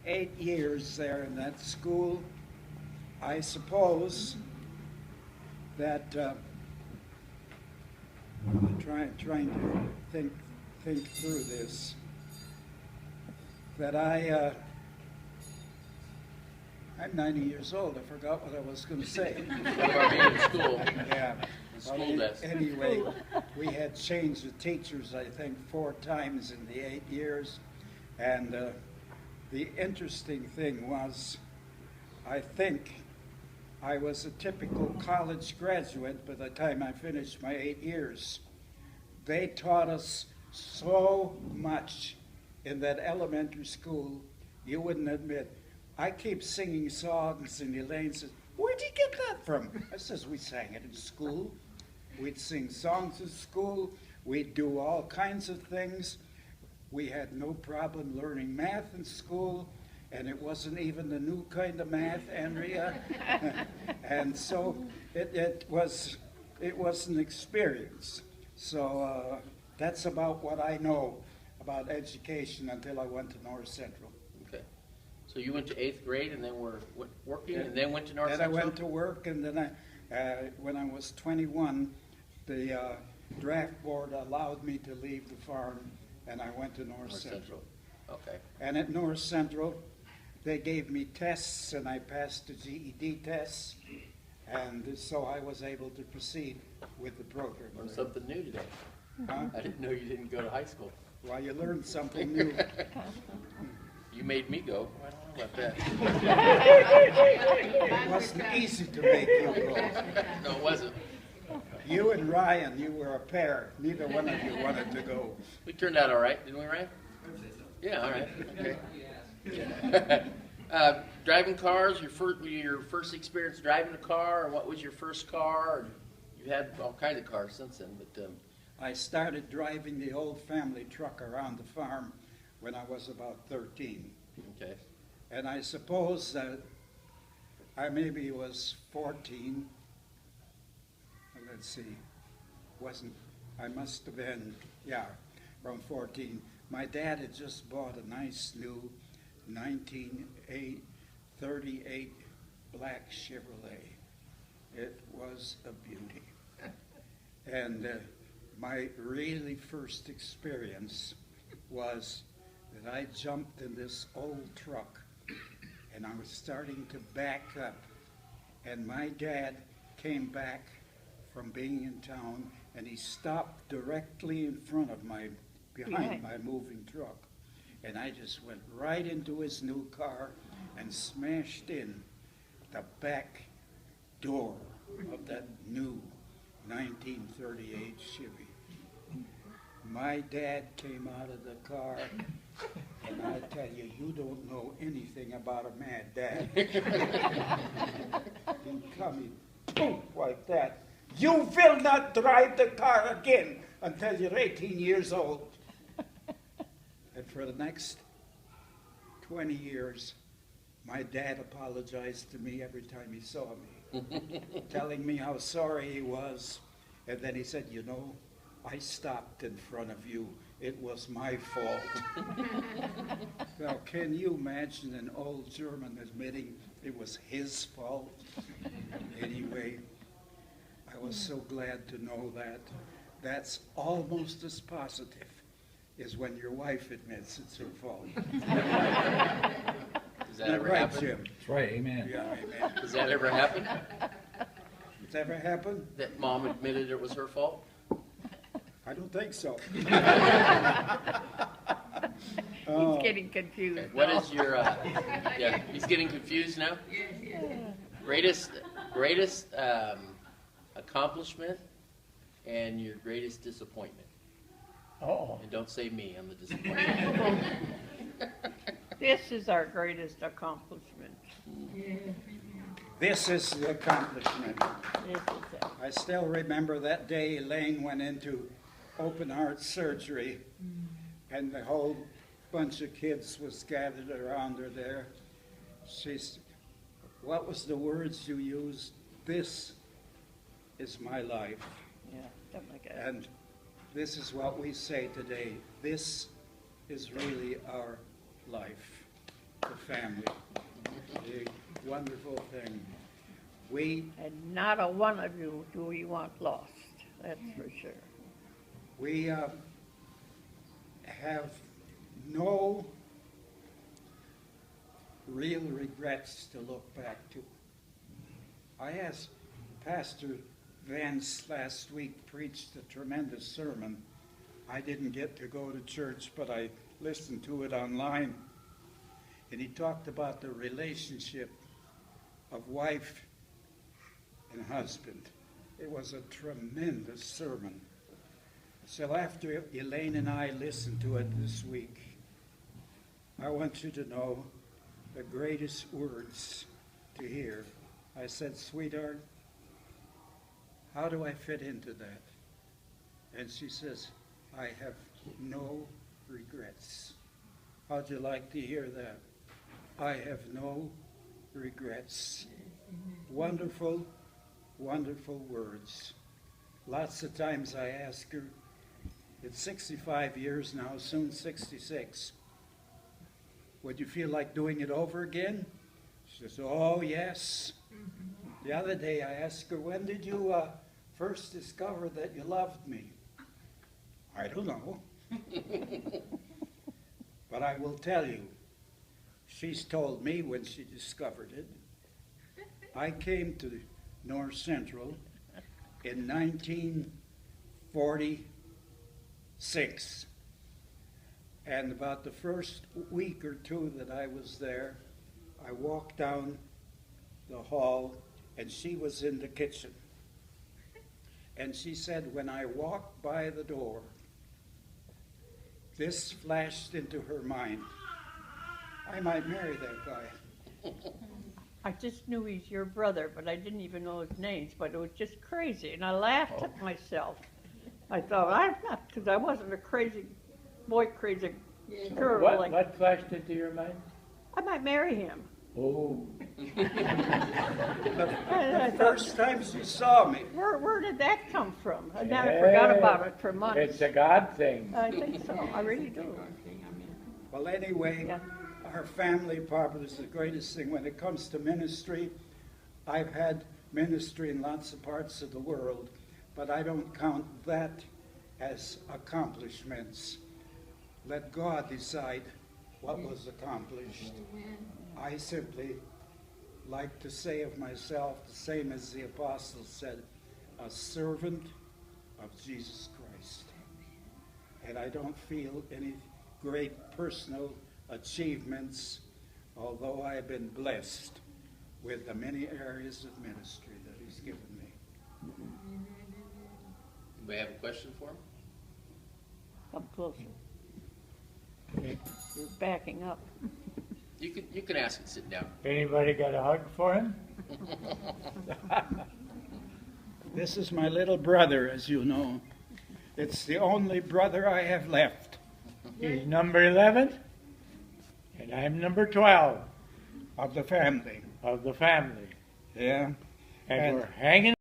8 years there in that school, I suppose that trying to think through this, that I'm 90 years old. I forgot what I was going to say. What about being in school? Yeah. The school desk. Anyway, we had changed the teachers, I think, 4 times in the 8 years. And the interesting thing was, I think I was a typical college graduate by the time I finished my 8 years. They taught us so much in that elementary school, you wouldn't admit. I keep singing songs, and Elaine says, "Where'd you get that from?" I says, "We sang it in school. We'd sing songs in school. We'd do all kinds of things. We had no problem learning math in school, and it wasn't even the new kind of math, Andrea." And so it was an experience. So that's about what I know about education until I went to North Central. Okay. So you went to 8th grade and then were working and then went to North Then Central? I went to work, and then when I was 21, the draft board allowed me to leave the farm, and I went to North Central. Okay. And at North Central, they gave me tests, and I passed the GED tests, and so I was able to proceed with the program. Learned something new today. Huh? I didn't know you didn't go to high school. Well, you learned something new. You made me go. I don't know about that. It wasn't easy to make you go. No, it wasn't. You and Ryan, you were a pair. Neither one of you wanted to go. We turned out all right, didn't we, Ryan? Yeah, all right. Okay. Driving cars, your first experience driving a car, or what was your first car? You had all kinds of cars since then, but I started driving the old family truck around the farm when I was about 13. okay. And I suppose that I maybe was 14. Let's see. I must have been, around 14. My dad had just bought a nice new 1938 black Chevrolet. It was a beauty. And my really first experience was that I jumped in this old truck, and I was starting to back up, and my dad came back from being in town, and he stopped directly in front of behind my moving truck. And I just went right into his new car and smashed in the back door of that new 1938 Chevy. My dad came out of the car, and I tell you, you don't know anything about a mad dad. He come in, boom, like that. "You will not drive the car again until you're 18 years old." And for the next 20 years, my dad apologized to me every time he saw me, telling me how sorry he was. And then he said, "You know, I stopped in front of you. It was my fault." Now, can you imagine an old German admitting it was his fault? Anyway, I was so glad to know that. That's almost as positive as when your wife admits it's her fault. Does that ever right, happen? Jim? That's right, amen. Yeah, amen. Does that ever happen? It's ever happened? That mom admitted it was her fault? I don't think so. He's getting confused. Okay. What is your, he's getting confused now? Greatest accomplishment and your greatest disappointment. Oh, And don't say me, I'm the disappointment. this is our greatest accomplishment. This is the accomplishment. This is it. I still remember that day Elaine went into open heart surgery, and the whole bunch of kids was gathered around her there. She's, what was the words you used? "This is my life." Yeah, something like that. And this is what we say today. This is really our life. the family. A wonderful thing. We And not a one of you do we want lost, that's for sure. have no real regrets to look back to. I asked Pastor Vance last week, preached a tremendous sermon. I didn't get to go to church, but I listened to it online. And he talked about the relationship of wife and husband. It was a tremendous sermon. So after Elaine and I listened to it this week, I want you to know the greatest words to hear. I said, sweetheart, how do I fit into that? And she says, I have no regrets. How'd you like to hear that? I have no regrets. Wonderful, wonderful words. Lots of times I ask her, it's 65 years now, soon 66. Would you feel like doing it over again? She says, oh, yes. The other day I asked her, when did you first discover that you loved me? I don't know. But I will tell you, she's told me when she discovered it. I came to North Central in 1946. And about the first week or two that I was there, I walked down the hall and she was in the kitchen. And she said, when I walked by the door, this flashed into her mind. I might marry that guy. I just knew he's your brother, but I didn't even know his names, but it was just crazy, and I laughed at myself. I thought, I'm not, because I wasn't a crazy boy, crazy girl. What flashed into your mind? I might marry him. Oh. The first time she saw me, Where did that come from? And then I forgot about it for months. It's a God thing. I think so, I really do. well, anyway, Yeah. our family, Papa, is the greatest thing. When it comes to ministry, I've had ministry in lots of parts of the world, but I don't count that as accomplishments. Let God decide what was accomplished. I simply like to say of myself, the same as the apostle said, a servant of Jesus Christ. And I don't feel any great personal achievements, although I have been blessed with the many areas of ministry that he's given me. Anybody have a question for him? Come closer. You're backing up. You can ask and sit down. Anybody got a hug for him? This is my little brother, as you know. It's the only brother I have left. He's number 11, and I'm number 12 Of the family. of the family. Yeah. And And- we're hanging